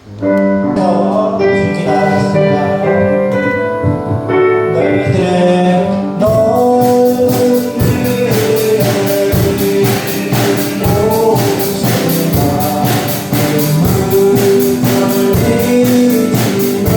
준비 나가겠습니다. 너희들은 널 위해 오시마 눈물 흘리지만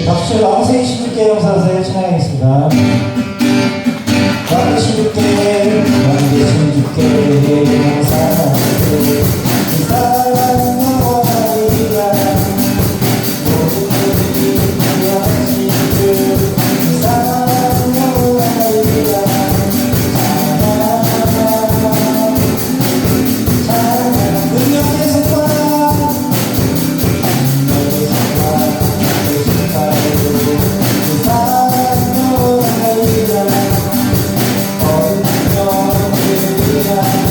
박수 왕생 16개 영사세 찬양하겠습니다. 왕생 16개 왕생 16개 영사세 이 사랑 영원하리라 모든 것들이 영원하시길 이 사랑 영원하리라 찬양 능력의 손바닥 능력의 손바닥 사랑 영원하리라 어느 영원하리라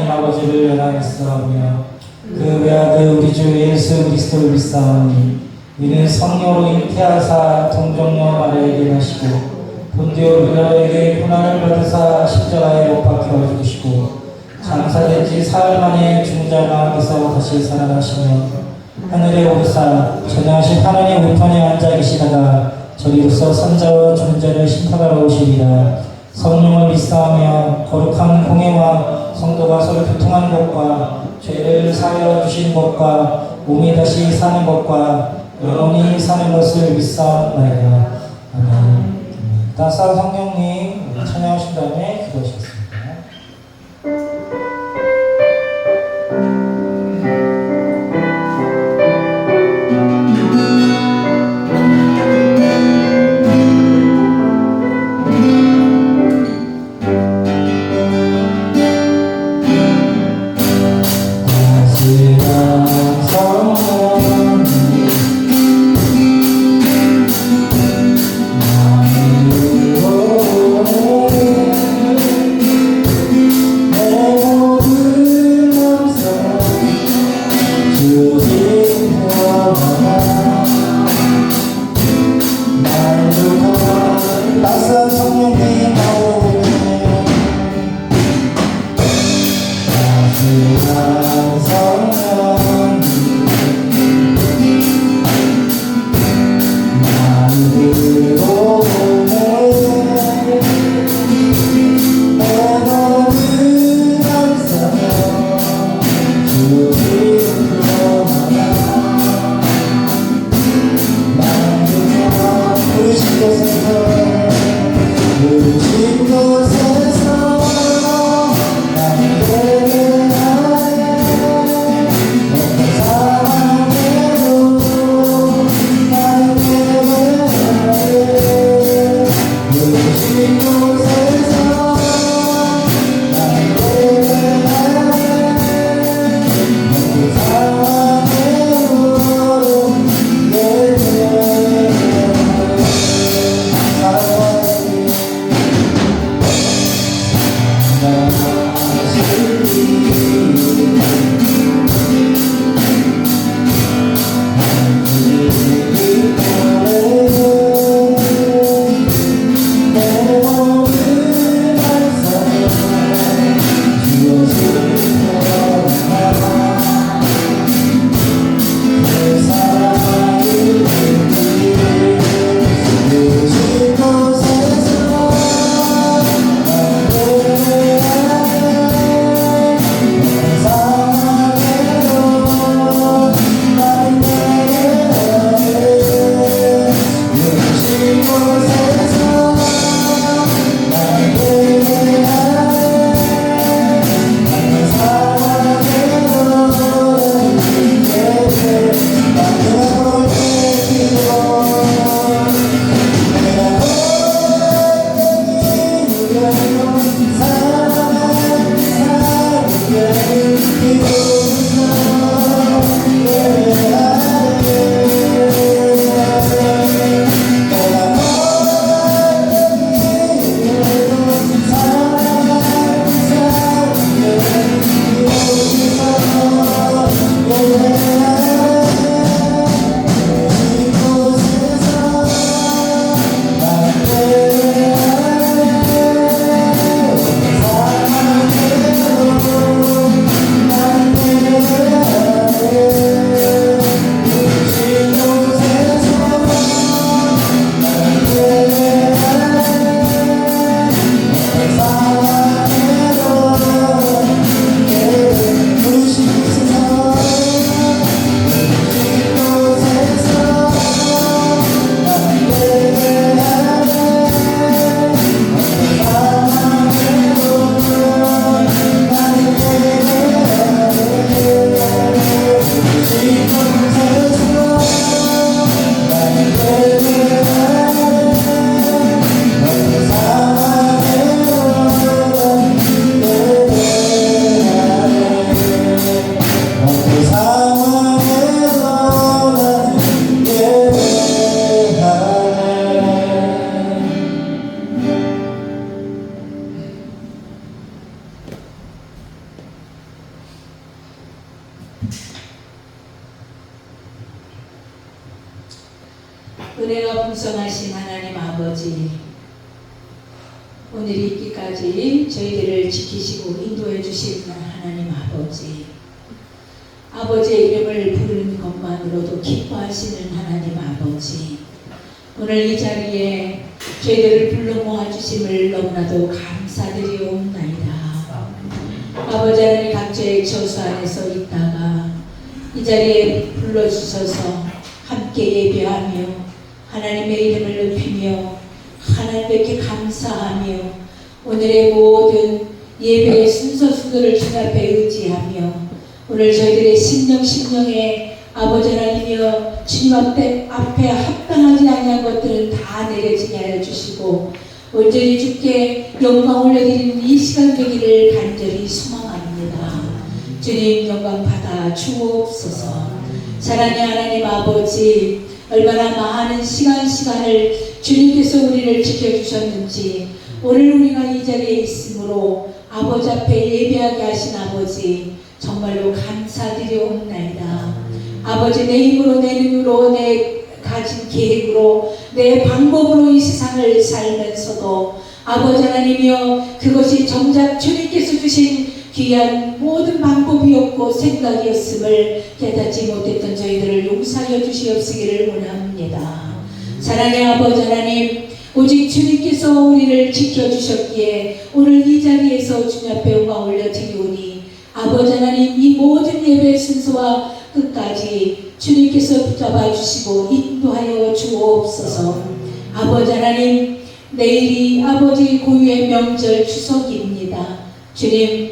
하나님 아버지를 내가 믿사오며 그 외아들 우리 주 예수 그리스도를 믿사오니 이는 성령으로 잉태하사 동정녀 마리아에게 하시고 본디오 빌라에게 고난을 받으사 십자가에 못 박혀 죽으시고 장사된 지 사흘 만에 죽은 자 가운데서 다시 살아나시며 하늘에 오르사 전능하신 하나님 우편에 앉아 계시다가 저리로서 선자와 죽은 자를 심판하러 오시리라. 성령을 믿사하며 거룩한 공예와 성도가 서로 교통하는 것과 죄를 사하여 주신 것과 몸이 다시 사는 것과 영원히 사는 것을 믿사옵나이다. 아멘. 따사 성령님 찬양하신 다음에 기도하시겠습니다. 은혜가 풍성하신 하나님 아버지, 오늘 있기까지 저희들을 지키시고 인도해 주신 하나님 아버지, 아버지의 이름을 부르는 것만으로도 기뻐하시는 하나님 아버지, 오늘 이 자리에 저희들을 불러 모아주심을 너무나도 감사드리옵나이다. 아버지 하나님, 각자의 처소 안에서 있다가 이 자리에 불러주셔서 함께 예배하며 하나님의 이름을 높이며 하나님께 감사하며 오늘의 모든 예배의 순서수들을 주님 앞에 의지하며 오늘 저희들의 심령에 아버지 하나님이여 주님 앞에 합당하지 아니한 것들은 다 내려지게 하여 주시고 온전히 주께 영광 올려드리는 이 시간 되기를 간절히 소망합니다. 주님 영광 받아 주옵소서. 사랑의 하나님 아버지, 얼마나 많은 시간을 주님께서 우리를 지켜주셨는지 오늘 우리가 이 자리에 있으므로 아버지 앞에 예배하게 하신 아버지 정말로 감사드리옵나이다. 아버지, 내 힘으로 내 능으로 내 가진 계획으로 내 방법으로 이 세상을 살면서도 아버지 하나님이여 그것이 정작 주님께서 주신 귀한 모든 방법이었고 생각이었음을 깨닫지 못했던 저희들을 용서하여 주시옵시기를 원합니다. 사랑의 아버지 하나님, 오직 주님께서 우리를 지켜주셨기에 오늘 이 자리에서 주님 앞에 영광 올려드리오니 아버지 하나님, 이 모든 예배의 순서와 끝까지 주님께서 붙잡아 주시고 인도하여 주옵소서. 아버지 하나님, 내일이 아버지 고유의 명절 추석입니다. 주님,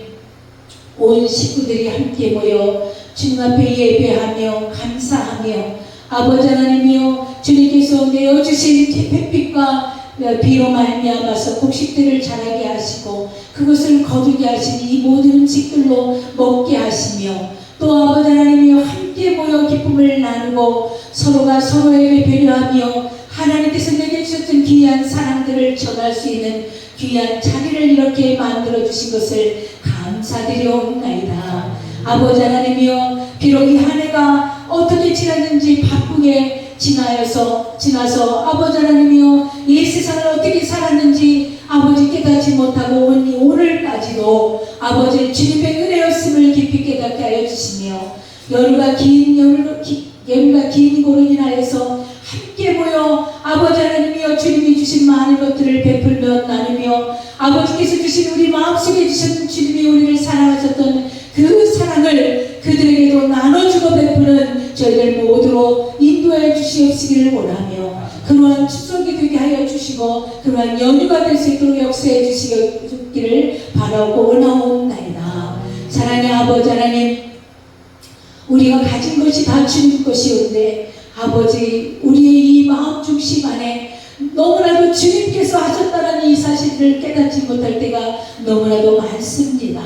온 식구들이 함께 모여 주님 앞에 예배하며 감사하며 아버지 하나님이여 주님께서 내어주신 햇빛과 비로 말미암아서 곡식들을 자라게 하시고 그것을 거두게 하시니 이 모든 음식들로 먹게 하시며 또 아버지 하나님이여 함께 모여 기쁨을 나누고 서로가 서로에게 배려하며 하나님께서 내게 주셨던 귀한 사랑들을 전할 수 있는 귀한 자리를 이렇게 만들어 주신 것을 감사드리옵나이다. 아버지 하나님이여 비록 이 한 해가 어떻게 지났는지 바쁘게 지나서 아버지 하나님이여 이 세상을 어떻게 살았는지 아버지 깨닫지 못하고 오늘까지도 아버지 주님의 은혜였음을 깊이 깨닫게 하여 주시며 연휴가 긴 고로 인하여서 함께 모여 아버지 하나님이여 주님이 주신 많은 것들을 베풀며 나누며 아버지께서 주신 우리 마음속에 주신 주님이 우리를 사랑하셨던 그 사랑을 그들에게도 나눠주고 베푸는 저희들 모두로 인도해 주시옵시기를 원하며 그러한 추석이 되게 하여 주시고 그러한 연휴가 될 수 있도록 역사해 주시기를 바라고 원하옵나이다. 사랑의 아버지 하나님, 우리가 가진 것이 다 주님 것이온데 아버지, 우리의 이 마음 중심 안에 너무나도 주님께서 하셨다는 이 사실을 깨닫지 못할 때가 너무나도 많습니다.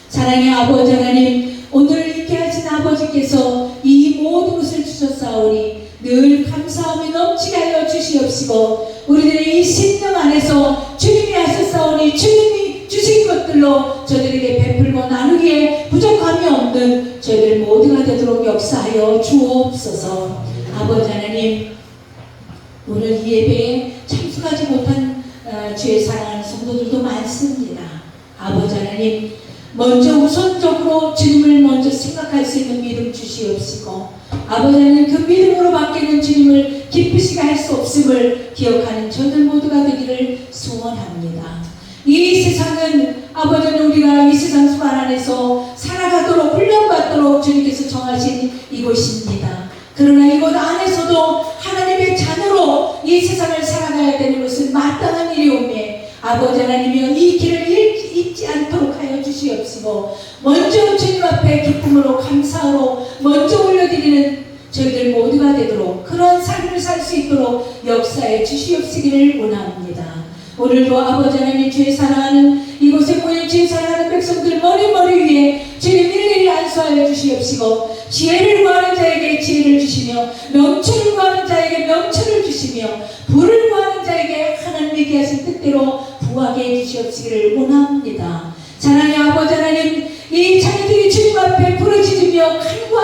사랑의 아버지 하나님, 오늘 있게 하신 아버지께서 이 모든 것을 주셨사오니 늘 감사함이 넘치게 하여 주시옵시고 우리들의 이 심령 안에서 주님이 하셨사오니 주님이 주신 것들로 저들에게 베풀고 나누기에 부족함이 없는 저희들 모두가 되도록 역사하여 주옵소서. 아버지 하나님, 오늘 이 예배에 참석하지 못한 주의 사랑하는 성도들도 많습니다. 아버지 하나님, 먼저 우선적으로 주님을 먼저 생각할 수 있는 믿음 주시옵시고 아버지 하나님, 그 믿음으로 밖에는 주님을 기쁘시게 할 수 없음을 기억하는 저들 모두가 되기를 소원합니다. 이 세상은 아버지 하나님, 우리가 이 세상 수반 안에서 살아가도록 훈련받도록 주님께서 정하신 이곳입니다. 그러나 이곳 안에서도 하나님의 자녀로 이 세상을 살아가야 되는 것은 마땅한 일이오매 아버지 하나님이여 이 길을 잊지 않도록 하여 주시옵시고 먼저 주님 앞에 기쁨으로 감사로 먼저 올려드리는 저희들 모두가 되도록 그런 삶을 살 수 있도록 역사해 주시옵시기를 원합니다. 오늘도 아버지 하나님, 주의 사랑하는 이곳에 모여 주의 사랑하는 백성들 머리 위에 주님 일일이 안수하여 주시옵시고 지혜를 구하는 자에게 지혜를 주시며 명철을 구하는 자에게 명철을 주시며 부를 구하는 자에게 하나님에게 하신 뜻대로 부하게 해주시옵시기를 원합니다. 사랑의 아버지 하나님, 이 자녀들이 주님 앞에 부르짖으며 간구하며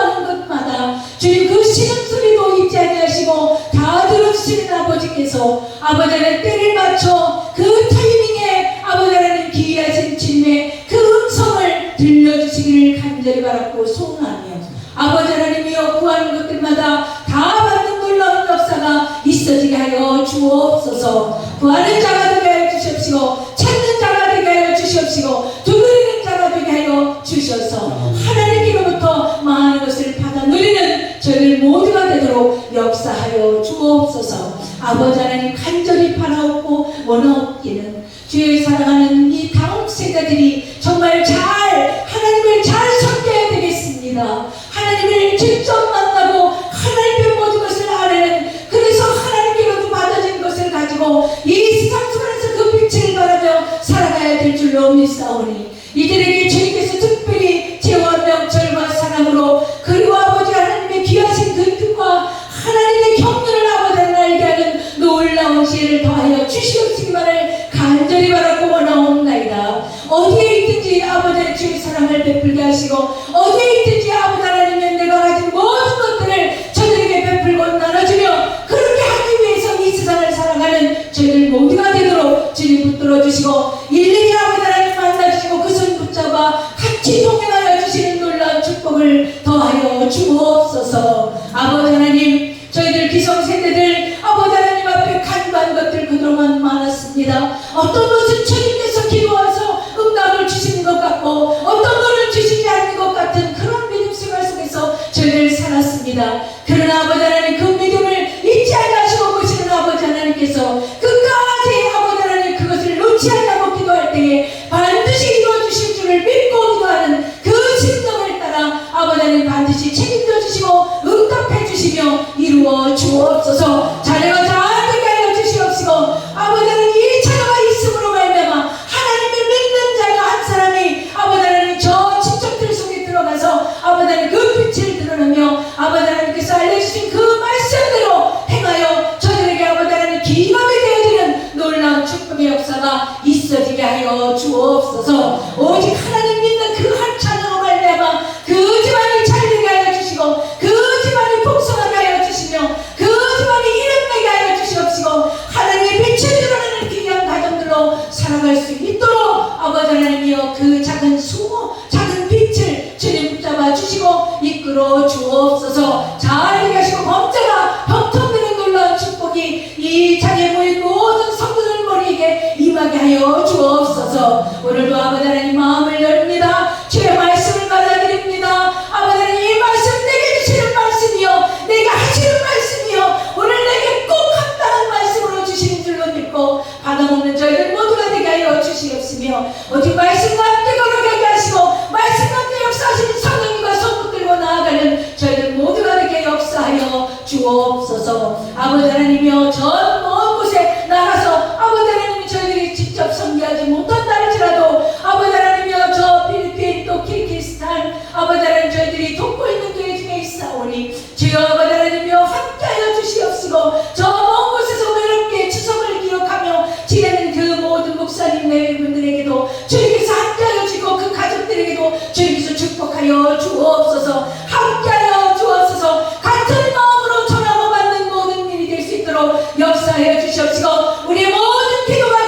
신음소리도 잊지 아니하시고 다 들어주시는 아버지께서 아버지 하나님 때를 맞춰 그 타이밍에 아버지 하나님 기이하신 주님의 그 음성을 들려주시기를 간절히 바랐고 소원하며 아버지 하나님이여 구하는 것들마다 다 받는 놀라운 역사가 있어지게 하여 주옵소서. 구하는 자가 되게 하여 주시옵시고 찾는 자가 되게 하여 주시옵시고 두드리는 자가 되게 하여 주셔서 하나님께로부터 많은 것을 받아 누리는 저희들 모두가 되도록 역사하여 주옵소서. 아버지 하나님 간절히 바라옵고 원하옵기는 주의 사랑하는 이 다음 세대들이 정말 하나님을 잘 섬겨야 되겠습니다. 하나님을 직접 만나고 하나님의 모든 것을 아뢰는, 그래서 하나님께로도 받아진 것을 가지고 이 세상 속에서 그 빛을 바라며 살아가야 될 줄로 믿사오니 이들에게 주님께서 특별히 제와 명철과 사랑으로 그리고 아버지 하나님의 귀하신 그 뜻과 하나님의 경륜을 아버지 하나님 알게 하는 놀라운 지혜를 더하여 주시옵시기만을 간절히 바라고 원하옵나이다. 어디에 있든지 아버지의 주의 사랑을 베풀게 하시고 어디에 있든지 아버지 하나님의 내가 가진 모든 것들을 저들에게 베풀고 나눠주며 그렇게 하기 위해서 이 세상을 살아가는 저희들 모두가 되도록 주님 붙들어 주시고 일일이 아버지 하나님 만나주시고 그 손 붙잡아 같이 동행하여 주시는 놀라운 축복을 더하여 주옵소서. 아버지 하나님 저희들 기성세대들 아버지 하나님 앞에 간구한 것들 그동안 많았습니다. 어떤 것은 주님께서 기도와서 응답을 주시는 것 같고 어떤 것은 주시지 않는 것 같은 그런 믿음 생활 속에서 저희들 살았습니다. 그러나 아버지 하나님 그 믿음을 잊지 않으시고 보시는 아버지 하나님께서 끝까지 아버지 하나님 그것을 놓지 않고 기도할 때에 반드시 이루어주실 줄을 믿고 기도하는 그 심정을 따라 아버지 하나님 반드시 책임져 주시고 응답해 주시며 이루어 주옵소서. 자녀가 잘 되게 하여 주시옵시고 아버지 하나님 이 자녀가 있음으로 말미암아 하나님을 믿는 자녀 한 사람이 아버지 하나님 저 친척들 속에 들어가서 아버지 하나님 그 빛을 드러내며 아버지 하나님께서 알려주신 그 말씀대로 행하여 저들에게 아버지 하나님 기감이 되어지는 놀라운 축복의 역사가 있어지게 하여 주옵소서. 오직 하나님 믿는 그 한 자녀로 말미암아 그 집안이 잘되게 하여 주시고 그 집안이 풍성하게 하여 주시며 그 집안이 이름되게 하여 주시옵시고 하나님의 빛을 드러내는 귀한 가정들로 살아갈 수 있도록 아버지 하나님이여 그 작은 수호 작은 빛을 주님 붙잡아 주시고 이끌어 주옵소서. 잘 하시고 범죄가 형통되는 놀라운 축복이 이 자리에 모인 모든 성도들 머리에게 임하게 하여 주옵소서. 오늘도 아버지 하나님 마음을 열립니다. 주의 말씀을 받아드립니다. 아버지 하나님 이 말씀 내게 주시는 말씀이요 내가 하시는 말씀이요 오늘 내게 꼭 합당한 말씀으로 주시는 줄로 믿고 받아먹는 저희들 모두가 되게 하여 주시옵시며 오직 말씀과 함께 걸어가게 하시고 말씀과 함께 역사하시는 성령님과 손 붙들고 나아가는 저희들 모두가 되게 역사하여 주옵소서. 아버지 하나님이여 전 먼 곳에 나가서 아버지 하나님이 저희들이 직접 섬기하지 못한다 할지라도 아버지 하나님이여 저 필리핀 또 키르기스탄 아버지 하나님 저희들이 돕고 있는 교회 중에 있사오니 주여 아버지 하나님이여 함께하여 주시옵시고 저 먼 곳에서 외롭게 추석을 기억하며 지내는 그 모든 목사님 내외분들에게도 주님께서 함께하여 주시고 그 가족들에게도 주님께서 축복하여 주옵소서. 함께하여 주옵소서. 같은 마음으로 전하고 받는 모든 일이 될 수 있도록 역사하여 주시옵시고 우리의 모든 기도가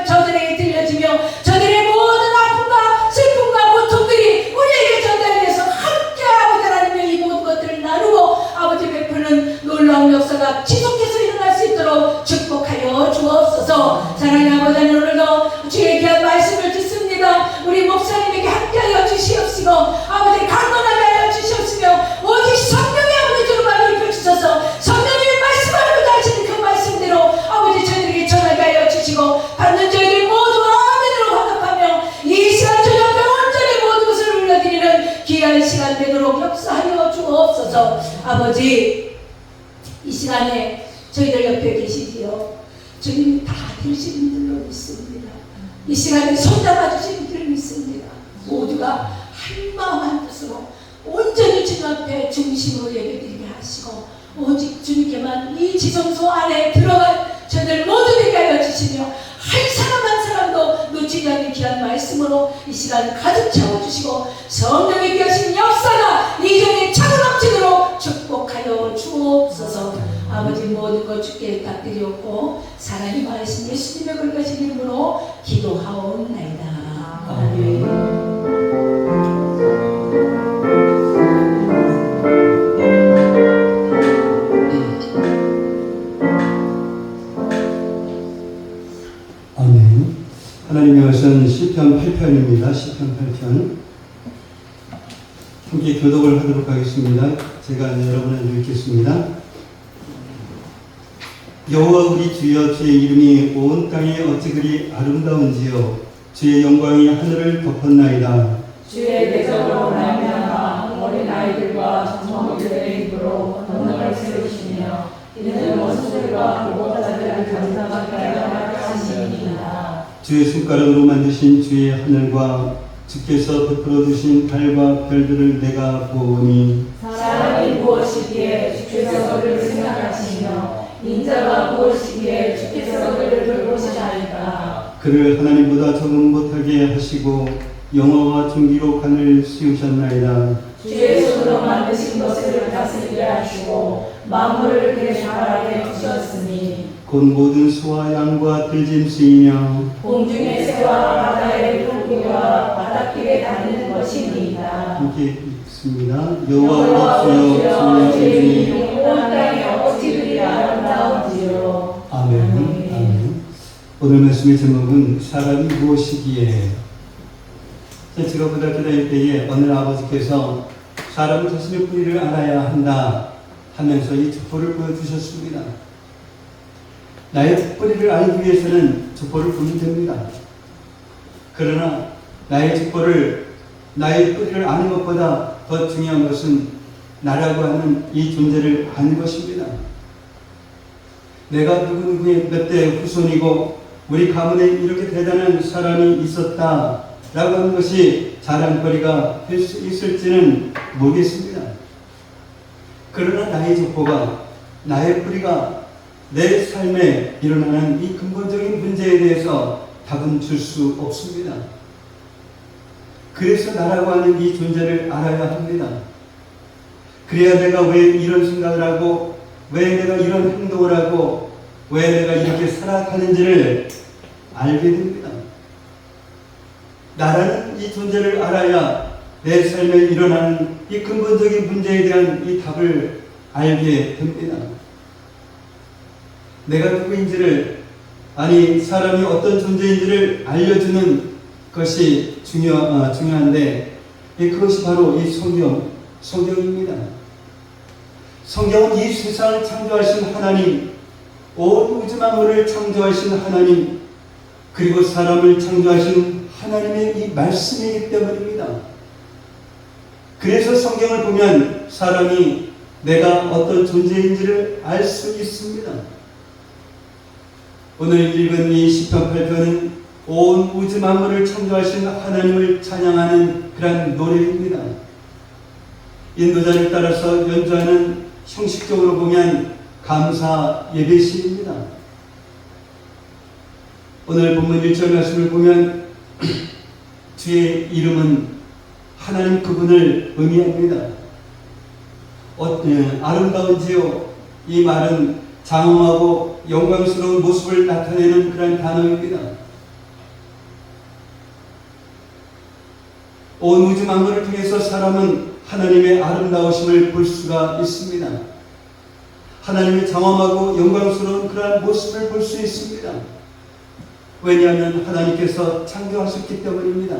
저들에게 들려지며 저들의 모든 아픔과 슬픔과 고통들이 우리에게 전달돼서 함께 아버지 하나님의 이 모든 것들을 나누고 아버지 베푸는 놀라운 역사가 지속해서 일어날 수 있도록 축복하여 주옵소서. 사랑하는 아버지 하나님 오늘도 주의 귀한 말씀을 듣습니다. 우리 목사님에게 함께하여 주시옵시고 아버지 강건하게 하여 주시옵시며 오직 성령의 아버지로 많이 입혀주셔서 성령님의 말씀하고자 하시는 그 말씀대로 아버지 저희들에게 전하게 하여 주시고 받는 저희들 모두 아멘으로 화답하며 이 시간 저녁에 온전히 모든 것을 올려드리는 귀한 시간 되도록 역사하여 주옵소서. 아버지 이 시간에 저희들 옆에 계시지요. 주님 다 되시는 줄로 믿습니다. 이 시간에 손잡아 주시는 줄 믿습니다. 모두가 한마음 한뜻으로 온전히 주님 앞에 중심으로 예배드리게 하시고 오직 주님께만 이 지성소 안에 들어간 저들 모두 되게 하여 주시며 한 사람 한 사람도 놓치지 않는 귀한 말씀으로 이 시간 가득 채워주시고 성령의 귀하신 역사가 이전에 차고 넘치도록 축복하여 것 주께 딱 드렸고 사랑의 말씀 예수님의 걸가신 이름으로 기도하옵나이다. 아멘. 아멘. 하나님의 말씀 시편 8편입니다. 시편 8편. 함께 교독을 하도록 하겠습니다. 제가 여러분을 읽겠습니다. 여호와 우리 주여, 주의 이름이 온 땅에 어찌 그리 아름다운지요. 주의 영광이 하늘을 덮었나이다. 주의 대적으로 말미암아 어린 아이들과 젊은이들의 입으로 언어를 세우시며 이는 원수들과 보복자들을 감당하게 하시니이다. 주의 손가락으로 만드신 주의 하늘과 주께서 베풀어 주신 달과 별들을 내가 보니 사람이 무엇이기에 주께서 그를 생각하시며 인자가 무엇이기에 주께서 그를 돌보시나이까. 그를 하나님보다 적응 못하게 하시고 영화와 존귀로 관을 씌우셨나이다. 주의 손으로 만드신 것을 다스리게 하시고 만물을 그의 손가락에 주셨으니 곧 모든 소와 양과 들짐승이며 공중의 새와 바다의 물고기와 바닷길에 다니는 것이니이다. 함께 읽습니다. 여호와 우리 주여, 주의 이름이 온 땅에 어찌 그리 아름다운지요. 아멘. 아멘. 오늘 말씀의 제목은 사람이 무엇이기에. 제가 고등학교 다닐 때에 어느 아버지께서 사람은 자신의 뿌리를 알아야 한다 하면서 이 족보를 보여주셨습니다. 나의 뿌리를 알기 위해서는 족보를 보면 됩니다. 그러나 나의 뿌리를 아는 것보다 더 중요한 것은 나라고 하는 이 존재를 아는 것입니다. 내가 누구누구의 몇 대 후손이고 우리 가문에 이렇게 대단한 사람이 있었다 라고 하는 것이 자랑거리가 될 수 있을지는 모르겠습니다. 그러나 나의 족보가, 나의 뿌리가 내 삶에 일어나는 이 근본적인 문제에 대해서 답은 줄 수 없습니다. 그래서 나라고 하는 이 존재를 알아야 합니다. 그래야 내가 왜 이런 생각을 하고, 왜 내가 이런 행동을 하고, 왜 내가 이렇게 살아가는지를 알게 됩니다. 나라는 이 존재를 알아야 내 삶에 일어나는 이 근본적인 문제에 대한 이 답을 알게 됩니다. 내가 누구인지를, 아니 사람이 어떤 존재인지를 알려주는 것이 중요한데 그것이 바로 이 성경입니다. 성경은 이 세상을 창조하신 하나님, 온 우주 만물을 창조하신 하나님, 그리고 사람을 창조하신 하나님의 이 말씀이기 때문입니다. 그래서 성경을 보면 사람이 내가 어떤 존재인지를 알 수 있습니다. 오늘 읽은 이 시편 8편은 온 우주 만물을 창조하신 하나님을 찬양하는 그런 노래입니다. 인도자를 따라서 연주하는 형식적으로 보면 감사 예배시입니다. 오늘 본문 1절 말씀을 보면 주의 이름은 하나님 그분을 의미합니다. 아름다운지요. 이 말은 장엄하고 영광스러운 모습을 나타내는 그런 단어입니다. 온 우주 만물을 통해서 사람은 하나님의 아름다우심을 볼 수가 있습니다. 하나님의 장엄하고 영광스러운 그러한 모습을 볼 수 있습니다. 왜냐하면 하나님께서 창조하셨기 때문입니다.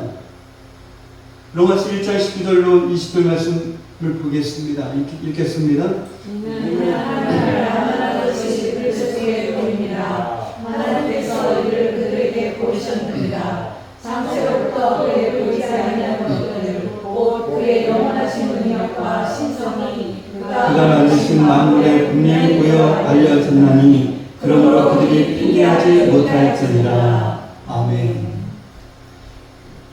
로마서 1장 19절로 20절 말씀을 보겠습니다. 읽겠습니다. 하나님께서 이를 그들에게 보이셨느니라. 창세로부터 그의 보이지 아니한 것들 곧 그의 영원하신 능력과 신성이 그가 만드신 만물에 분명히 보여 알려졌나니 그러므로 그들이 핑계하지 못할지니라. 아멘.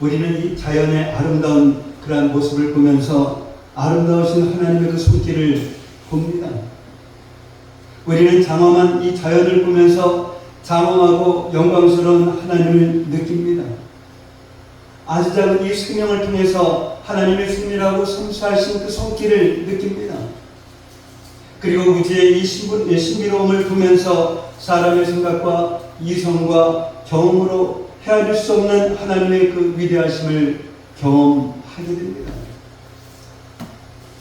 우리는 이 자연의 아름다운 그러한 모습을 보면서 아름다우신 하나님의 그 손길을 봅니다. 우리는 장엄한 이 자연을 보면서 장엄하고 영광스러운 하나님을 느낍니다. 아주 작은 이 생명을 통해서 하나님의 승리라고 선수하신 그 손길을 느낍니다. 그리고 우주의 이 신비로움을 보면서 사람의 생각과 이성과 경험으로 헤아릴 수 없는 하나님의 그 위대하심을 경험하게 됩니다.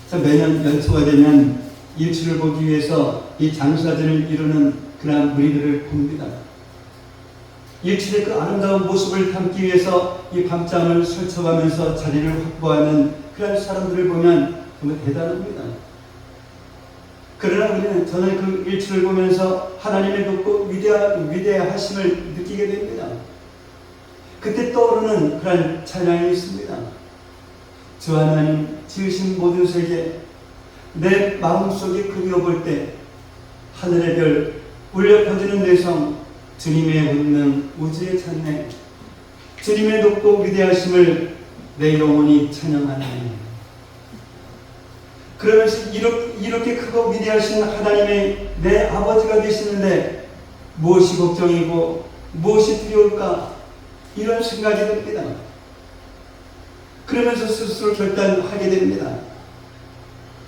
자, 매년 연초가 되면 일출을 보기 위해서 이 장사진을 이루는 그런 무리들을 봅니다. 일출의 그 아름다운 모습을 담기 위해서 이 밤잠을 설쳐가면서 자리를 확보하는 그런 사람들을 보면 정말 대단합니다. 그러나 저는 그 일출을 보면서 하나님의 높고 위대하심을 느끼게 됩니다. 그때 떠오르는 그런 찬양이 있습니다. 주 하나님 지으신 모든 세계, 내 마음속에 그려볼 때 하늘의 별 울려 퍼지는 내성, 주님의 본능 우주의 찬양, 주님의 높고 위대하심을 내 영혼이 찬양하나니. 그러면서 이렇게 크고 위대하신 하나님의 내 아버지가 계시는데 무엇이 걱정이고 무엇이 두려울까, 이런 생각이 듭니다. 그러면서 스스로 결단하게 됩니다.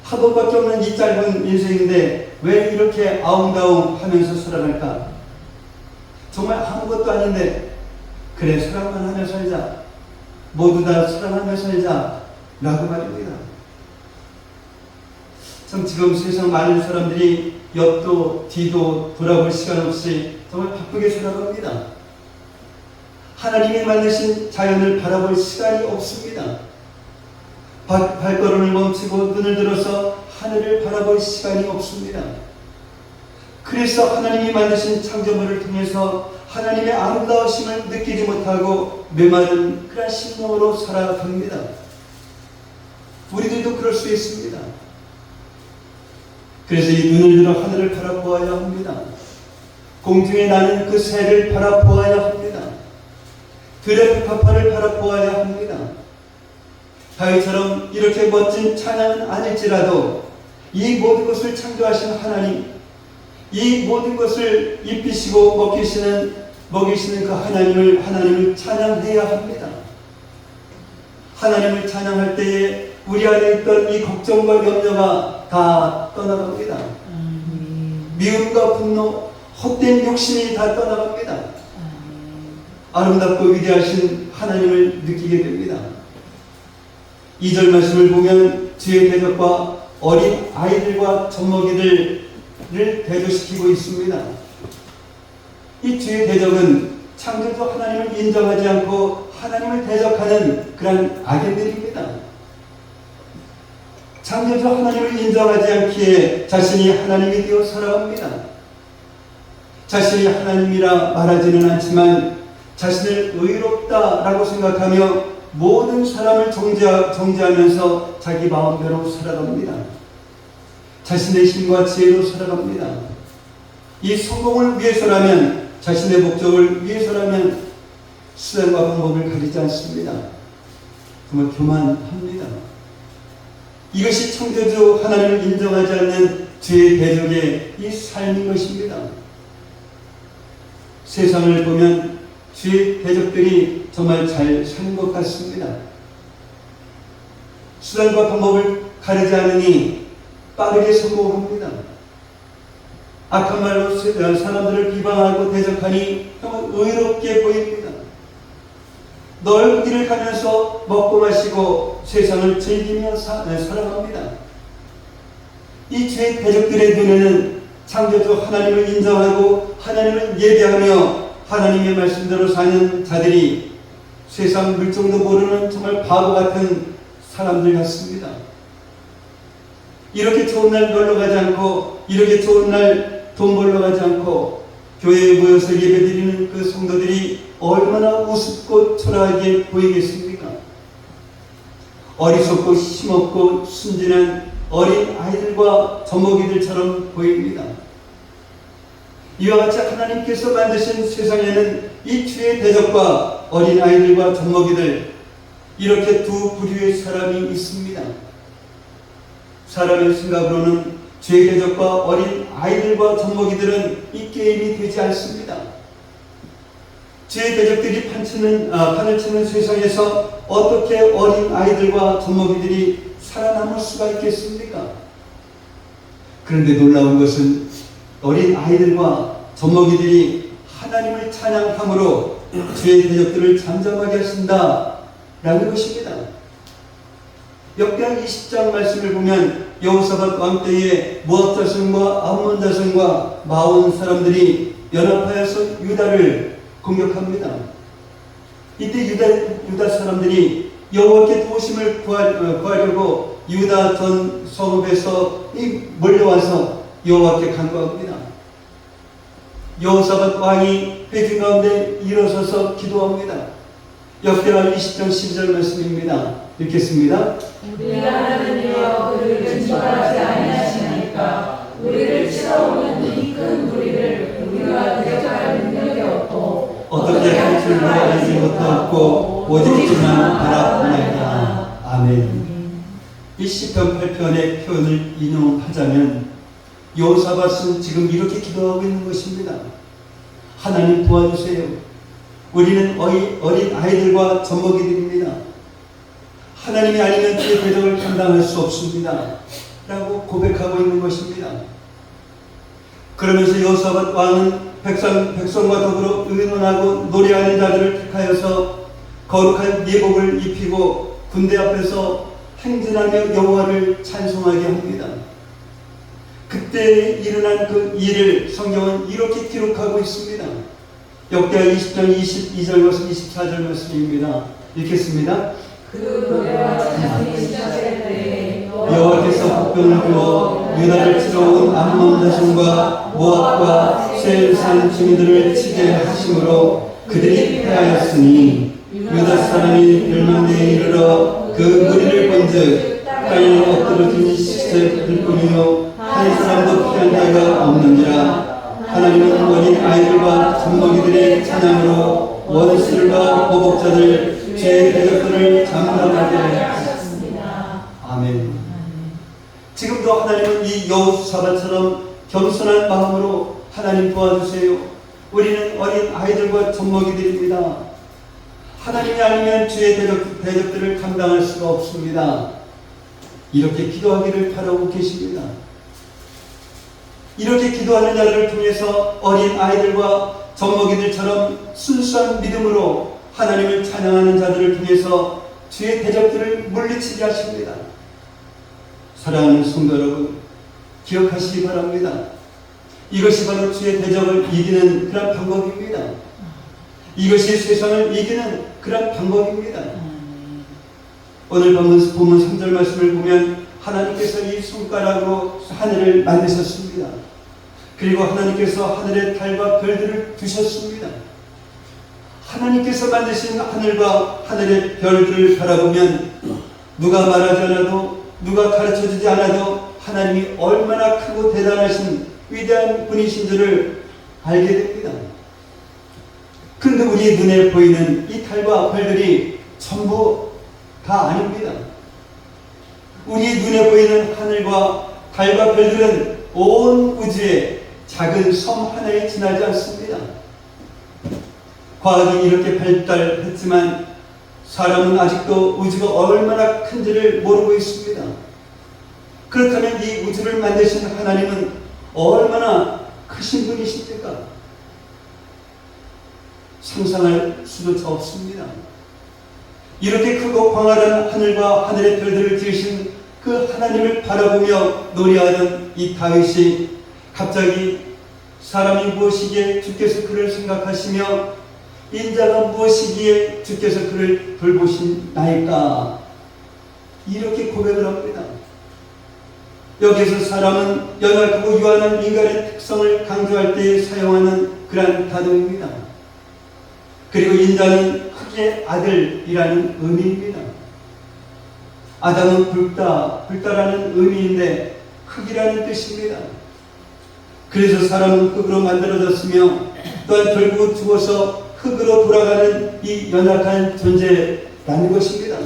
한 번밖에 없는 이 짧은 인생인데 왜 이렇게 아웅다웅하면서 살아갈까? 정말 아무것도 아닌데 그래, 사랑만 하며 살자, 모두 다 사랑하며 살자 라고 말입니다. 참 지금 세상 많은 사람들이 옆도 뒤도 돌아볼 시간 없이 정말 바쁘게 살아갑니다. 하나님이 만드신 자연을 바라볼 시간이 없습니다. 발걸음을 멈추고 눈을 들어서 하늘을 바라볼 시간이 없습니다. 그래서 하나님이 만드신 창조물을 통해서 하나님의 아름다우심을 느끼지 못하고 메마른 그런 심령으로 살아갑니다. 우리들도 그럴 수 있습니다. 그래서 이 눈을 들어 하늘을 바라보아야 합니다. 공중에 나는 그 새를 바라보아야 합니다. 들의 파파를 바라보아야 합니다. 다윗처럼 이렇게 멋진 찬양은 아닐지라도 이 모든 것을 창조하신 하나님, 이 모든 것을 입히시고 먹이시는 그 하나님을 찬양해야 합니다. 하나님을 찬양할 때에 우리 안에 있던 이 걱정과 염려가 다 떠나갑니다. 미움과 분노, 헛된 욕심이 다 떠나갑니다. 아름답고 위대하신 하나님을 느끼게 됩니다. 2절 말씀을 보면 주의 대적과 어린 아이들과 젖먹이들을 대조시키고 있습니다. 이 주의 대적은 창조주 하나님을 인정하지 않고 하나님을 대적하는 그런 악인들입니다. 창조주 하나님을 인정하지 않기에 자신이 하나님이 되어 살아갑니다. 자신이 하나님이라 말하지는 않지만 자신을 의롭다라고 생각하며 모든 사람을 정죄하면서 자기 마음대로 살아갑니다. 자신의 힘과 지혜로 살아갑니다. 이 성공을 위해서라면, 자신의 목적을 위해서라면 수단과 방법을 가리지 않습니다. 정말 교만합니다. 이것이 창조주 하나님을 인정하지 않는 죄의 대적의 이 삶인 것입니다. 세상을 보면 죄의 대적들이 정말 잘 사는 것 같습니다. 수단과 방법을 가리지 않으니 빠르게 성공합니다. 악한 말로 사람들을 비방하고 대적하니 정말 의롭게 보입니다. 넓은 길을 가면서 먹고 마시고 세상을 즐기며 살아갑니다. 이 죄의 대적들의 눈에는 창조주 하나님을 인정하고 하나님을 예배하며 하나님의 말씀대로 사는 자들이 세상 물정도 모르는 정말 바보 같은 사람들 같습니다. 이렇게 좋은 날 놀러 가지 않고, 이렇게 좋은 날 돈 벌러 가지 않고 교회에 모여서 예배드리는 그 성도들이 얼마나 우습고 초라하게 보이겠습니까? 어리석고 힘없고 순진한 어린 아이들과 젖먹이들처럼 보입니다. 이와 같이 하나님께서 만드신 세상에는 이 죄의 대적과 어린 아이들과 젖먹이들, 이렇게 두 부류의 사람이 있습니다. 사람의 생각으로는 죄의 대적과 어린 아이들과 젖먹이들은 이 게임이 되지 않습니다. 죄의 대적들이 판을 치는 세상에서 어떻게 어린 아이들과 젖먹이들이 살아남을 수가 있겠습니까? 그런데 놀라운 것은 어린 아이들과 젖먹이들이 하나님을 찬양함으로 주의 대적들을 잠잠하게 하신다 라는 것입니다. 역대하 20장 말씀을 보면 여호사밧 왕 때에 모압 자손과 암몬 자손과 마온 사람들이 연합하여서 유다를 공격합니다. 이때 유다 사람들이 여호와께 도우심을 구하려고 유다 전 성읍에서 몰려와서 여호와께 간구합니다. 여호사밧 왕이 회중 가운데 일어서서 기도합니다. 역대하 20장 12절 말씀입니다. 읽겠습니다. 우리가 하나님이여 그를 근심하지 아니하시나이까 우리를 치러오는 이 큰 무리를 우리가 대적할 능력이 없고 어떻게 할 줄도 알지 못하고 오직 주만 바라보나이다. 아멘. 이 시편 8편의 표현을 인용하자면 여호사밧은 지금 이렇게 기도하고 있는 것입니다. 하나님 도와주세요. 우리는 어린 아이들과 젖먹이들입니다. 하나님이 아니면 주의 대적을 감당할 수 없습니다. 라고 고백하고 있는 것입니다. 그러면서 여호사밧 왕은 백성과 더불어 의논하고 노래하는 자들을 택하여서 거룩한 예복을 입히고 군대 앞에서 행진하며 여호와를 찬송하게 합니다. 그때 일어난 그 일을 성경은 이렇게 기록하고 있습니다. 역대하 20장 22절과 24절 말씀입니다. 읽겠습니다. 그 노래와 찬송이 시작될 때에 여호와께서 복병을 주어 유다를 치러 온 암몬 자손과 모압과 세일산 주민들을 치게 하심으로 그들이 패하였으니 유다 사람이 멸망대에 이르러 그 무리를 본즉 땅에 엎드러진 시체일 뿐이요 한 사람도 피한 자가 없느니라. 하나님은 어린 아이들과 젖먹이들의 찬양으로 원수들과 보복자들 죄의 대적들을 장담하게 하셨습니다. 아멘. 지금도 하나님은 이 여호사밧처럼 겸손한 마음으로 하나님 도와주세요. 우리는 어린 아이들과 젖먹이들입니다. 하나님이 아니면 주의 대적들을 감당할 수가 없습니다. 이렇게 기도하기를 바라고 계십니다. 이렇게 기도하는 자들을 통해서 어린 아이들과 젖먹이들처럼 순수한 믿음으로 하나님을 찬양하는 자들을 통해서 주의 대적들을 물리치게 하십니다. 사랑하는 성도 여러분, 기억하시기 바랍니다. 이것이 바로 주의 대적을 이기는 그런 방법입니다. 이것이 세상을 이기는 그런 방법입니다. 오늘 본문 3절 말씀을 보면 하나님께서 이 손가락으로 하늘을 만드셨습니다. 그리고 하나님께서 하늘에 달과 별들을 두셨습니다. 하나님께서 만드신 하늘과 하늘의 별들을 바라보면 누가 말하지 않아도 누가 가르쳐주지 않아도 하나님이 얼마나 크고 대단하신 위대한 분이신 줄을 알게 됩니다. 그런데 우리 눈에 보이는 이 달과 별들이 전부 다 아닙니다. 우리 눈에 보이는 하늘과 달과 별들은 온 우주의 작은 섬 하나에 지나지 않습니다. 과학이 이렇게 발달했지만 사람은 아직도 우주가 얼마나 큰지를 모르고 있습니다. 그렇다면 이 우주를 만드신 하나님은 얼마나 크신 분이십니까? 상상할 수조차 없습니다. 이렇게 크고 광활한 하늘과 하늘의 별들을 지으신 그 하나님을 바라보며 노래하던 이 다윗이 갑자기 사람이 무엇이기에 주께서 그를 생각하시며 인자가 무엇이기에 주께서 그를 돌보시나이까 이렇게 고백을 합니다. 여기서 사람은 연약하고 유한한 인간의 특성을 강조할 때 사용하는 그러한 단어입니다. 그리고 인자는 흙의 아들이라는 의미입니다. 아담은 붉다라는 의미인데 흙이라는 뜻입니다. 그래서 사람은 흙으로 만들어졌으며 또한 결국 죽어서 흙으로 돌아가는 이 연약한 존재라는 것입니다.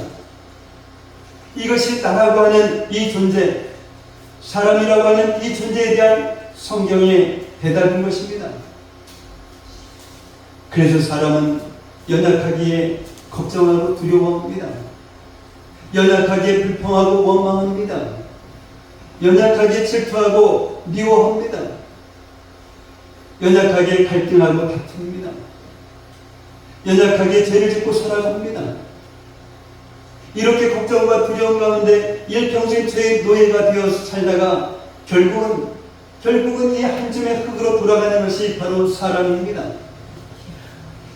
이것이 나라고 하는 이 존재, 사람이라고 하는 이 존재에 대한 성경의 대답인 것입니다. 그래서 사람은 연약하기에 걱정하고 두려워합니다. 연약하기에 불평하고 원망합니다. 연약하게 질투하고 미워합니다. 연약하게 갈등하고 다툽니다. 연약하게 죄를 짓고 살아갑니다. 이렇게 걱정과 두려움 가운데 일평생 죄의 노예가 되어서 살다가 결국은 이 한 줌의 흙으로 돌아가는 것이 바로 사람입니다.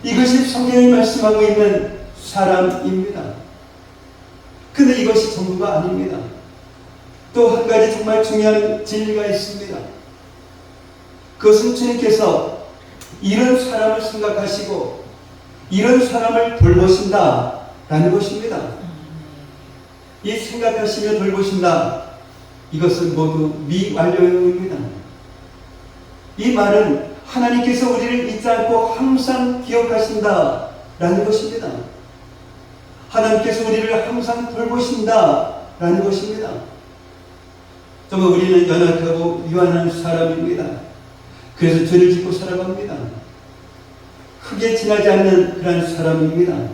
이것이 성경이 말씀하고 있는 사람입니다. 근데 이것이 전부가 아닙니다. 또 한 가지 정말 중요한 진리가 있습니다. 그것은 주님께서 이런 사람을 생각하시고 이런 사람을 돌보신다라는 것입니다. 이 생각하시며 돌보신다, 이것은 모두 미완료형입니다. 이 말은 하나님께서 우리를 잊지 않고 항상 기억하신다라는 것입니다. 하나님께서 우리를 항상 돌보신다라는 것입니다. 정말 우리는 연약하고 유한한 사람입니다. 그래서 죄를 짓고 살아갑니다. 흙에 지나지 않는 그런 사람입니다.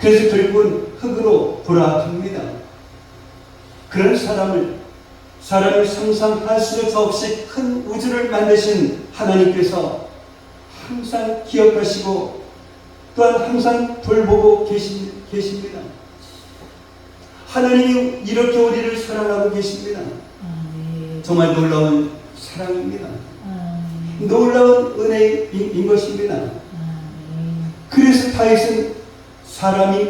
그래서 결국은 흙으로 돌아갑니다. 그런 사람이 상상할 수조차 없이 큰 우주를 만드신 하나님께서 항상 기억하시고 또한 항상 돌보고 계십니다. 하나님이 이렇게 우리를 사랑하고 계십니다. 정말 놀라운 사랑입니다. 놀라운 은혜인 것입니다. 그래서 다윗은 사람이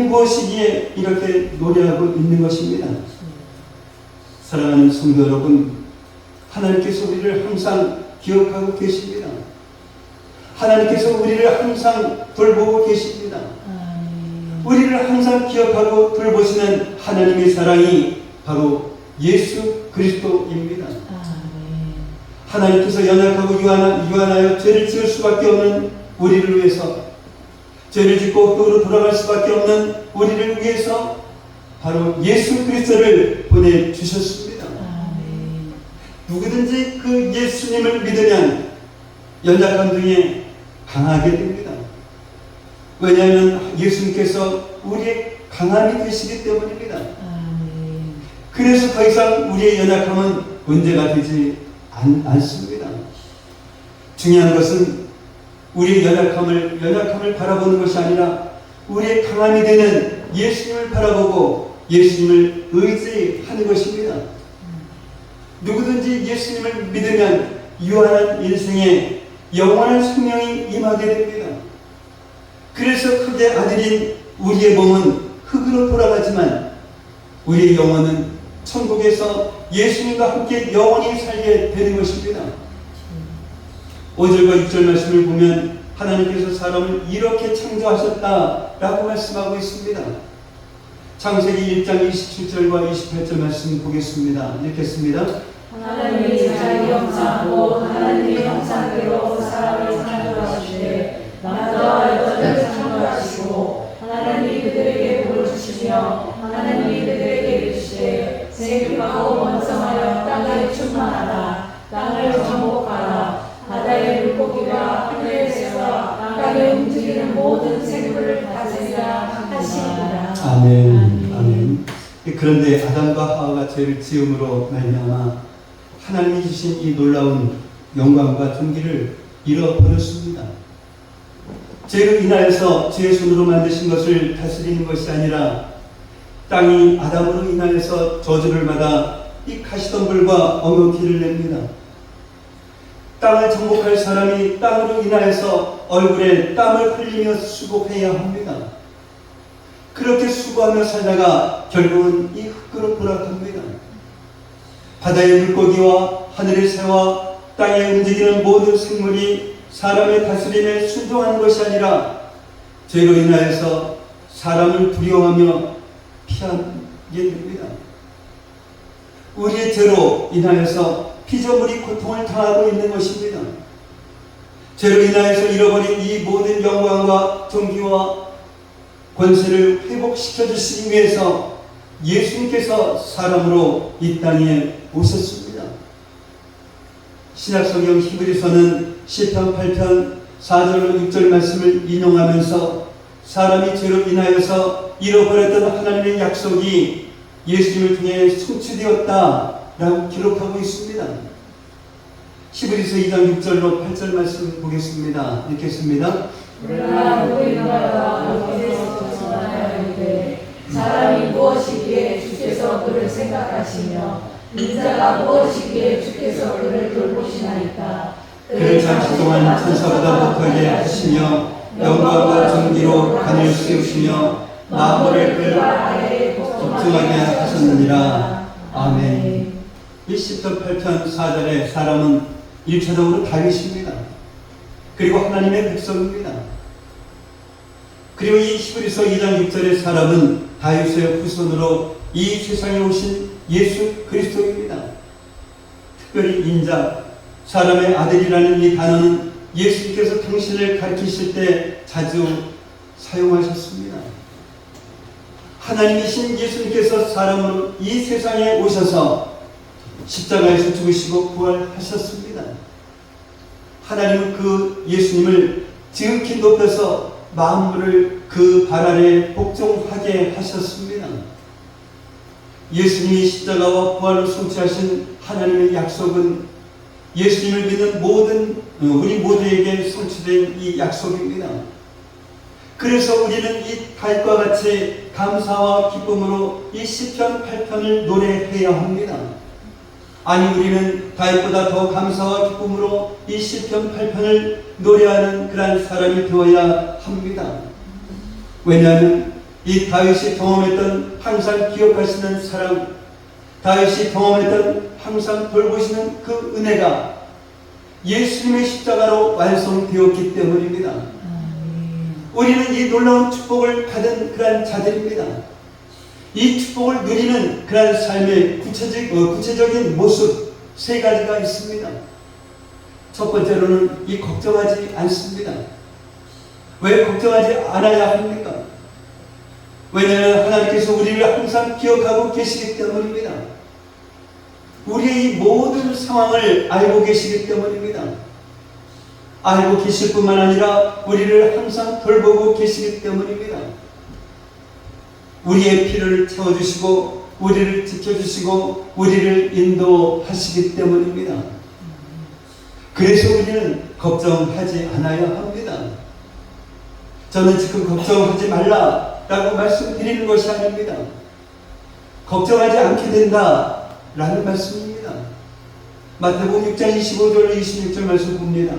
무엇이기에 이렇게 노래하고 있는 것입니다. 사랑하는 성도 여러분, 하나님께서 우리를 항상 기억하고 계십니다. 하나님께서 우리를 항상 돌보고 계십니다. 우리를 항상 기억하고 돌보시는 하나님의 사랑이 바로 예수 그리스도입니다. 하나님께서 연약하고 유한하여 죄를 지을 수밖에 없는 우리를 위해서, 죄를 짓고 흙으로 돌아갈 수밖에 없는 우리를 위해서 바로 예수 그리스도를 보내주셨습니다. 누구든지 그 예수님을 믿으면 연약함 중에 강하게 됩니다. 왜냐하면 예수님께서 우리의 강함이 되시기 때문입니다. 그래서 더 이상 우리의 연약함은 문제가 되지 않습니다. 중요한 것은 우리의 연약함을 바라보는 것이 아니라 우리의 강함이 되는 예수님을 바라보고 예수님을 의지하는 것입니다. 누구든지 예수님을 믿으면 유한한 인생에 영원한 생명이 임하게 됩니다. 그래서 흙의 아들인 우리의 몸은 흙으로 돌아가지만 우리의 영혼은 천국에서 예수님과 함께 영원히 살게 되는 것입니다. 5절과 6절 말씀을 보면 하나님께서 사람을 이렇게 창조하셨다라고 말씀하고 있습니다. 창세기 1장 27절과 28절 말씀 보겠습니다. 읽겠습니다. 하나님이 자기 형상으로 하나님의 형상대로 사람을 창조하시되 남자와 여자를 창조하시고 하나님이 그들에게 복을 주시며 하나님이 그들에게 이르시되 생육하고 번성하여 땅에 충만하라. 땅을 정복하라. 바다의 물고기와 하늘의 새와 땅에 움직이는 모든 생물을 다스리라 하시니라. 아멘. 그런데 아담과 하와가 죄를 지음으로 말미암아 하나님이 주신 이 놀라운 영광과 존귀를 잃어버렸습니다. 죄로 인하여서 죄의 손으로 만드신 것을 다스리는 것이 아니라 땅이 아담으로 인하여서 저주를 받아 이 가시덤불과 엉겅퀴를 냅니다. 땅을 정복할 사람이 땅으로 인하여서 얼굴에 땀을 흘리며 수고해야 합니다. 그렇게 수고하며 살다가 결국은 이 흙으로 돌아갑니다. 바다의 물고기와 하늘의 새와 땅에 움직이는 모든 생물이 사람의 다스림에 순종하는 것이 아니라 죄로 인하여서 사람을 두려워하며 피하게 됩니다. 우리의 죄로 인하여서 피조물이 고통을 당하고 있는 것입니다. 죄로 인하여서 잃어버린 이 모든 영광과 존귀와 권세를 회복시켜 주시기 위해서 예수님께서 사람으로 이 땅에 오셨습니다. 신약성경 히브리서는 시편 8편 4절로 6절 말씀을 인용하면서 사람이 죄로 인하여서 잃어버렸던 하나님의 약속이 예수님을 통해 성취되었다라고 기록하고 있습니다. 히브리서 2장 6절로 8절 말씀 보겠습니다. 읽겠습니다. 그러나 누구인가가 어디에서 벗어나야하는데 사람이 무엇이기에 주께서 그를 생각하시며 인자가 무엇이기에 주께서 그를 돌보시나이까. 그를 장시 동안 천사보다 못하게 하시며 영광과 존귀로 하늘 세우시며 만물을 그 아래에 복종하게 하셨느니라. 아멘. 이 시편 8편 4절의 사람은 1차적으로 다윗입니다. 그리고 하나님의 백성입니다. 그리고 이 히브리서 2장 6절의 사람은 다윗의 후손으로 이 세상에 오신 예수 그리스도입니다. 특별히 인자, 사람의 아들이라는 이 단어는 예수님께서 당신을 가르치실 때 자주 사용하셨습니다. 하나님이신 예수님께서 사람으로 이 세상에 오셔서 십자가에서 죽으시고 부활하셨습니다. 하나님은 그 예수님을 지극히 높여서 만물을 그 발 아래 복종하게 하셨습니다. 예수님이 십자가와 부활로 성취하신 하나님의 약속은 예수님을 믿는 모든 우리 모두에게 성취된 이 약속입니다. 그래서 우리는 이 다윗과 같이 감사와 기쁨으로 이 시편 8편을 노래해야 합니다. 아니, 우리는 다윗보다 더 감사와 기쁨으로 이 시편 8편을 노래하는 그러한 사람이 되어야 합니다. 왜냐하면 이 다윗이 경험했던 항상 기억하시는 사랑, 다윗이 경험했던 항상 돌보시는 그 은혜가 예수님의 십자가로 완성되었기 때문입니다. 우리는 이 놀라운 축복을 받은 그러한 자들입니다. 이 축복을 누리는 그러한 삶의 구체적인 모습 세 가지가 있습니다. 첫 번째로는 이 걱정하지 않습니다. 왜 걱정하지 않아야 합니까? 왜냐하면 하나님께서 우리를 항상 기억하고 계시기 때문입니다. 우리의 이 모든 상황을 알고 계시기 때문입니다. 알고 계실 뿐만 아니라 우리를 항상 돌보고 계시기 때문입니다. 우리의 필요를 채워주시고 우리를 지켜주시고 우리를 인도하시기 때문입니다. 그래서 우리는 걱정하지 않아야 합니다. 저는 지금 걱정하지 말라라고 말씀드리는 것이 아닙니다. 걱정하지 않게 된다라는 말씀입니다. 마태복음 6장 25절로 26절 말씀 봅니다.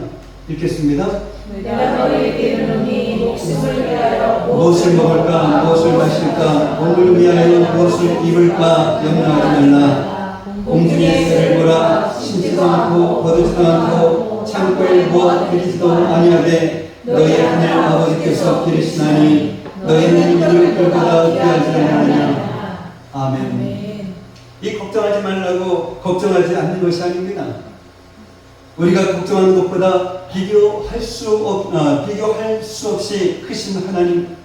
읽겠습니다. 내가 너희에게 이르노니 목숨을 위하여 무엇을 먹을까, 무엇을 마실까, 몸을 위하여 무엇을 입을까 염려하지 말라. 공중의 새를 보라. 심지도 않고 거두지도 않고 창고에 모아 들이지도 아니하되 너희 하늘 아버지께서 기르시나니 너희는 이를 그보다 귀하지 않느냐. 아멘. 이 걱정하지 말라고 걱정하지 않는 것이 아닙니다. 우리가 걱정하는 것보다 비교할 수 없이 크신 하나님,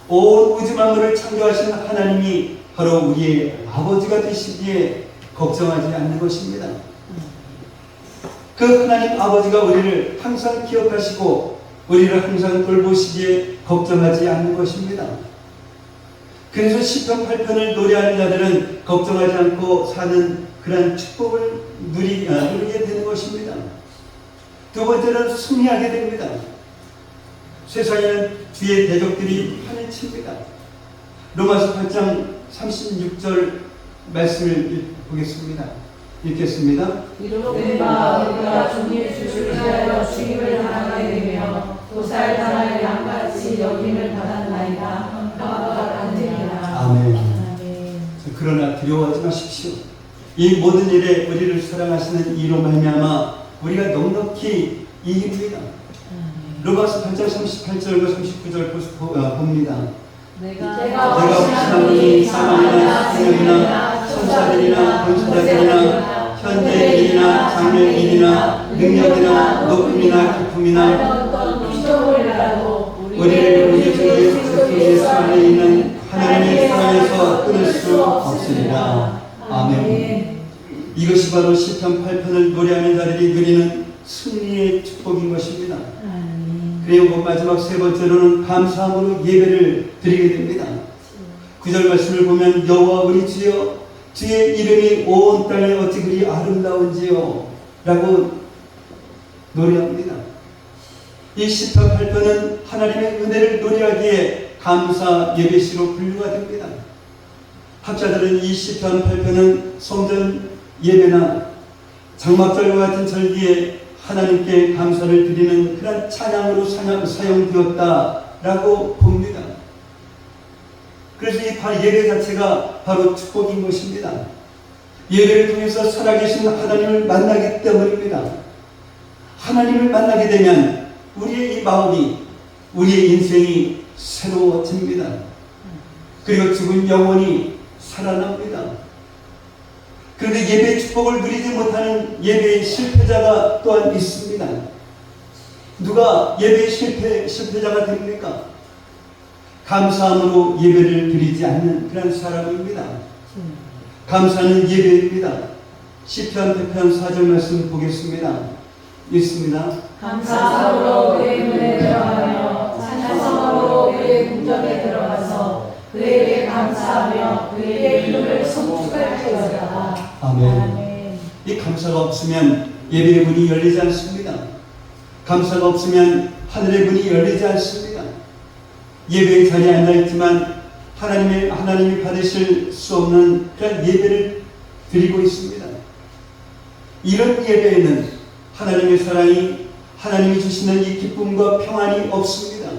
온 우주 만물을 창조하신 하나님이 바로 우리의 아버지가 되시기에 걱정하지 않는 것입니다. 그 하나님 아버지가 우리를 항상 기억하시고 우리를 항상 돌보시기에 걱정하지 않는 것입니다. 그래서 시편 8편을 노래하는 자들은 걱정하지 않고 사는 그런 축복을 누리게 되는 것입니다. 두 번째는 승리하게 됩니다. 세상에는 주의 대적들이 판을 칩니다. 로마서 8장 36절 말씀을 보겠습니다. 읽겠습니다. 이렇게 우리가 주님의 주를 위하여 주임을 당하게 되며 도살당할 양같이 여김을 받았나이다. 평화가 간증이라. 아멘. 그러나 두려워하지 마십시오. 이 모든 일에 우리를 사랑하시는 이로 말미암아 우리가 넉넉히 이깁니다. 로마서 8장 38절과 39절 봅니다. 내가 혹시나니 사망이나 생명이나 천사들이나 권세자들이나 현재 일이나 장래 일이나 능력이나 높음이나 기쁨이나 우리를 우리 주 예수 그리스도 안에 있는 하나님의 사랑에서 끊을 수 없으리라. 아멘. 이것이 바로 시편 8편을 노래하는 자들이 누리는 승리의 축복인 것입니다. 그리고 마지막 세 번째로는 감사함으로 예배를 드리게 됩니다. 9절 말씀을 보면 여호와 우리 주여 주의 이름이 온 땅에 어찌 그리 아름다운지요 라고 노래합니다. 이 시편 8편은 하나님의 은혜를 노래하기에 감사 예배시로 분류가 됩니다. 학자들은 이 시편 8편은 성전 예배나 장막절과 같은 절기에 하나님께 감사를 드리는 그런 찬양으로 사용되었다라고 봅니다. 그래서 이 예배 자체가 바로 축복인 것입니다. 예배를 통해서 살아계신 하나님을 만나기 때문입니다. 하나님을 만나게 되면 우리의 이 마음이, 우리의 인생이 새로워집니다. 그리고 죽은 영혼이 살아납니다. 그런데 예배의 축복을 누리지 못하는 예배의 실패자가 또한 있습니다. 누가 예배의 실패자가 됩니까? 감사함으로 예배를 드리지 않는 그런 사람입니다. 감사는 예배입니다. 시편 100편 4절 말씀 보겠습니다. 읽습니다. 감사함으로 그의 문에 들어가며 찬송함으로 그의 궁전에 들어가서 그에게 감사하며 그의 이름을 송축할지어다. 아멘. 이 감사가 없으면 예배의 문이 열리지 않습니다. 감사가 없으면 하늘의 문이 열리지 않습니다. 예배의 자리에 앉아있지만 하나님이 받으실 수 없는 그런 예배를 드리고 있습니다. 이런 예배에는 하나님의 사랑이, 하나님이 주시는 이 기쁨과 평안이 없습니다.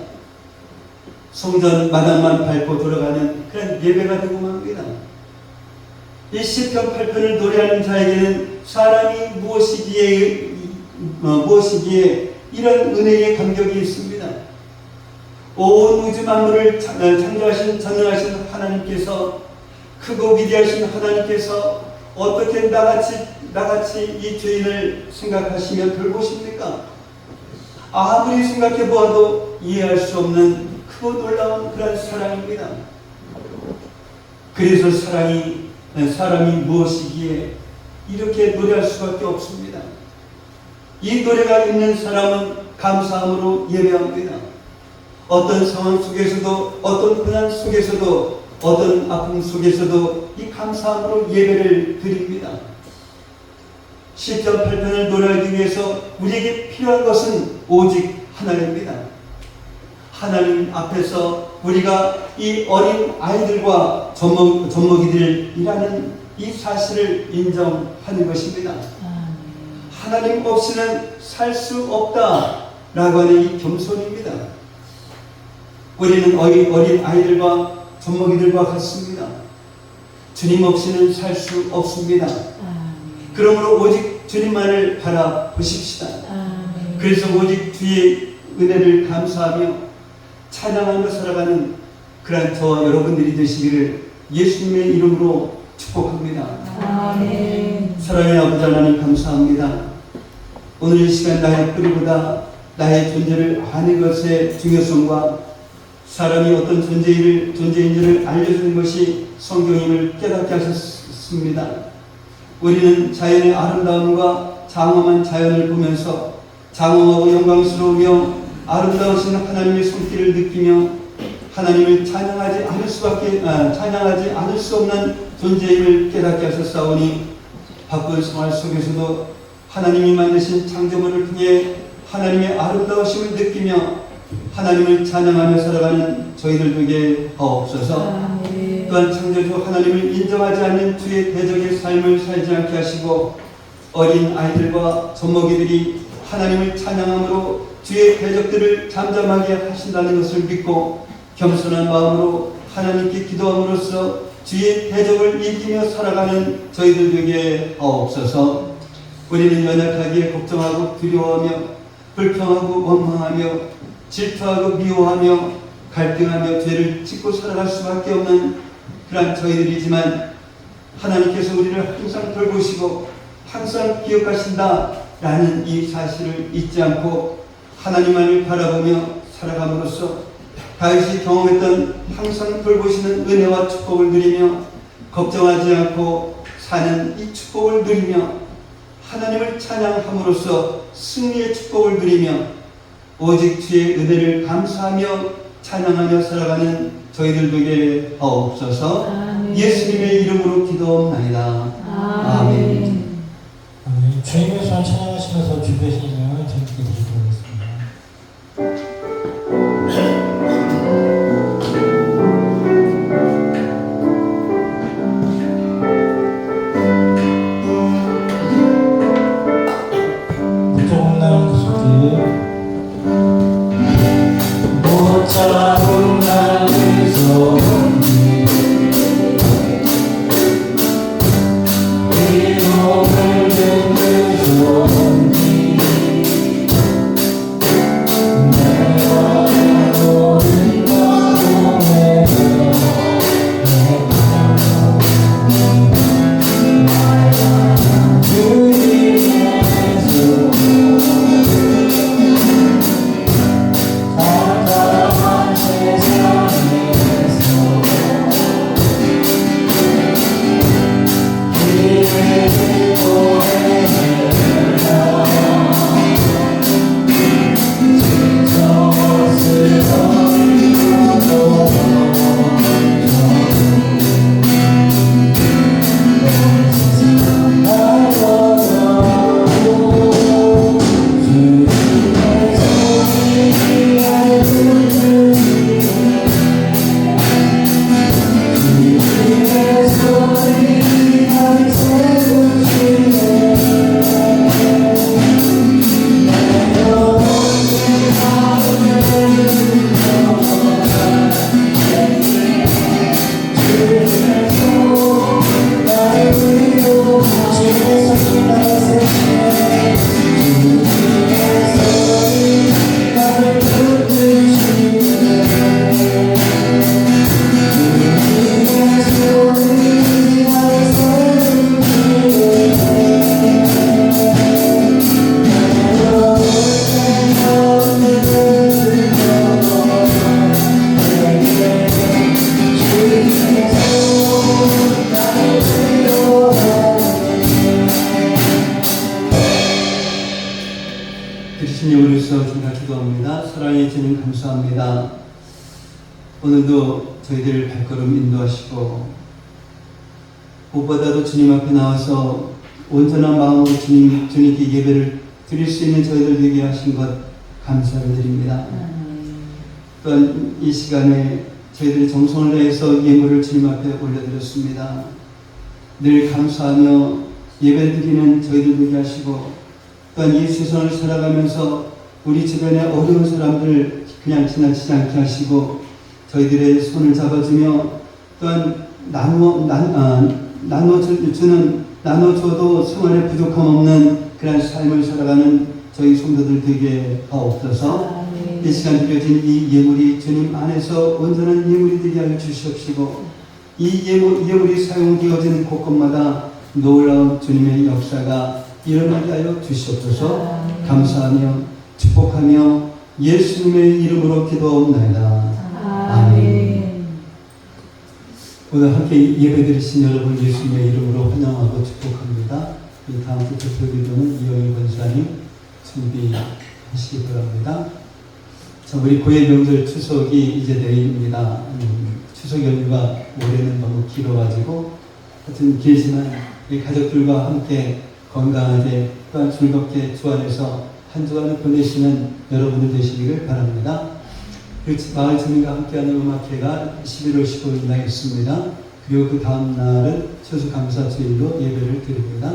성전 마당만 밟고 돌아가는 그런 예배가 되고 맙니다. 이 시편 8편을 노래하는 자에게는 사람이 무엇이기에 이런 은혜의 감격이 있습니다. 온 우주 만물을 창조하신 전능하신 하나님께서, 크고 위대하신 하나님께서 어떻게 나같이 이 죄인을 생각하시며 돌보십니까? 아무리 생각해 보아도 이해할 수 없는 크고 놀라운 그런 사랑입니다. 그래서 사람이 무엇이기에 이렇게 노래할 수밖에 없습니다. 이 노래가 있는 사람은 감사함으로 예배합니다. 어떤 상황 속에서도, 어떤 고난 속에서도, 어떤 아픔 속에서도 이 감사함으로 예배를 드립니다. 시편 8편을 노래하기 위해서 우리에게 필요한 것은 오직 하나입니다. 하나님 앞에서 우리가 이 어린 아이들과 젖먹이들이라는 이 사실을 인정하는 것입니다. 하나님 없이는 살 수 없다라고 하는 이 겸손입니다. 우리는 어린 아이들과 젖먹이들과 같습니다. 주님 없이는 살 수 없습니다. 그러므로 오직 주님만을 바라보십시다. 그래서 오직 주의 은혜를 감사하며 찬양하며 살아가는 그런 저 여러분들이 되시기를 예수님의 이름으로 축복합니다. 아멘. 사랑의 아버지 하나님 감사합니다. 오늘 이 시간 나의 뿌리보다 나의 존재를 아는 것의 중요성과 사람이 어떤 존재인지를 알려주는 것이 성경임을 깨닫게 하셨습니다. 우리는 자연의 아름다움과 장엄한 자연을 보면서 장엄하고 영광스러우며 아름다우신 하나님의 손길을 느끼며 하나님을 찬양하지 않을 수 없는 존재임을 깨닫게 하셨사오니 바쁜 생활 속에서도 하나님이 만드신 창조물을 통해 하나님의 아름다우심을 느끼며 하나님을 찬양하며 살아가는 저희들 되게 하옵소서. 또한 창조주 하나님을 인정하지 않는 주의 대적의 삶을 살지 않게 하시고 어린 아이들과 젖먹이들이 하나님을 찬양함으로 주의 대적들을 잠잠하게 하신다는 것을 믿고 겸손한 마음으로 하나님께 기도함으로써 주의 대적을 이기며 살아가는 저희들 되게 하옵소서. 우리는 연약하기에 걱정하고 두려워하며 불평하고 원망하며 질투하고 미워하며 갈등하며 죄를 짓고 살아갈 수밖에 없는 그런 저희들이지만 하나님께서 우리를 항상 돌보시고 항상 기억하신다라는 이 사실을 잊지 않고 하나님만을 바라보며 살아감으로써 다윗이 경험했던 항상 돌보시는 은혜와 축복을 누리며 걱정하지 않고 사는 이 축복을 누리며 하나님을 찬양함으로써 승리의 축복을 누리며 오직 주의 은혜를 감사하며 찬양하며 살아가는 저희들 되게 하옵소서. 아멘. 예수님의 이름으로 기도합나이다. 아멘. 주님의 손 찬양하시면서 준비하신 인형을 드리게 드리도록 하겠습니다. 무적 없는 구속길 못 잡은 날에서 이놈을 듣는 들으신 예우리서 제가 기도합니다. 사랑해 주님 감사합니다. 오늘도 저희들 발걸음 인도하시고 무엇보다도 주님 앞에 나와서 온전한 마음으로 주님께 예배를 드릴 수 있는 저희들 되게 하신 것 감사를 드립니다. 또한 이 시간에 저희들이 정성을 다해서 예물을 주님 앞에 올려드렸습니다. 늘 감사하며 예배를 드리는 저희들 되게 하시고 또한 이 세상을 살아가면서 우리 주변의 어려운 사람들 그냥 지나치지 않게 하시고 저희들의 손을 잡아주며 또한 나눠줘도 생활에 부족함 없는 그런 삶을 살아가는 저희 성도들 되게 하옵소서. 이 시간 드려진 이 예물이 주님 안에서 온전한 예물이 되게 하여 주시옵시고 이 예물이 사용되어지는 곳곳마다 놀라운 주님의 역사가 일어나게 하여 주시옵소서. 감사하며 축복하며 예수님의 이름으로 기도하옵나이다. 아멘. 오늘 함께 예배드리신 여러분 예수님의 이름으로 환영하고 축복합니다. 이 다음 주 대표기도는 이영희 권사님 준비하시기 바랍니다. 자, 우리 고해 명절 추석이 이제 내일입니다. 추석 연휴가 올해는 너무 길어가지고 하여튼 길지만 우리 가족들과 함께 건강하게 또한 즐겁게 주 안에서 한 주간을 보내시는 여러분들 되시기를 바랍니다. 마을 주민과 함께하는 음악회가 11월 15일 나겠습니다. 그리고 그 다음 날은 추수감사주일로 예배를 드립니다.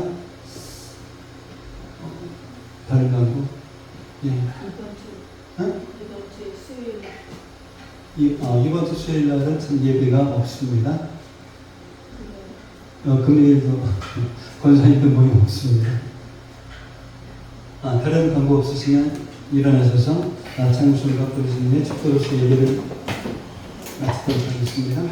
다른 광고? 예. 이번 주 수요일 날은 참 예배가 없습니다. 금요일도 권사님도 모임 없습니다. 다른 광고 없으시면 일어나셔서 찬송가 부르시는 데 축도로서 예배를 마치도록 하겠습니다.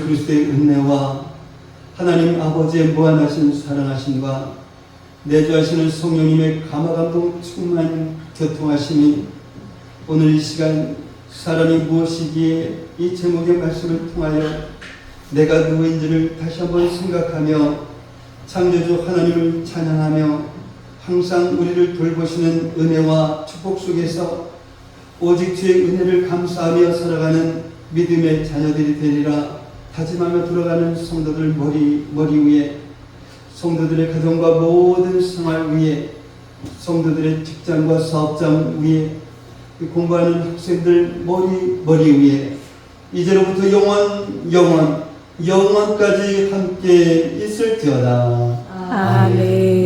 그리스도의 은혜와 하나님 아버지의 무한하신 사랑하심과 내주하시는 성령님의 감화감동 충만 교통하심이 오늘 이 시간 사람이 무엇이기에 이 제목의 말씀을 통하여 내가 누구인지를 다시 한번 생각하며 창조주 하나님을 찬양하며 항상 우리를 돌보시는 은혜와 축복 속에서 오직 주의 은혜를 감사하며 살아가는 믿음의 자녀들이 되리라 다짐하며 들어가는 성도들 머리 위에, 성도들의 가정과 모든 생활 위에, 성도들의 직장과 사업장 위에, 공부하는 학생들 머리 위에 이제로부터 영원까지 함께 있을지어다. 아멘.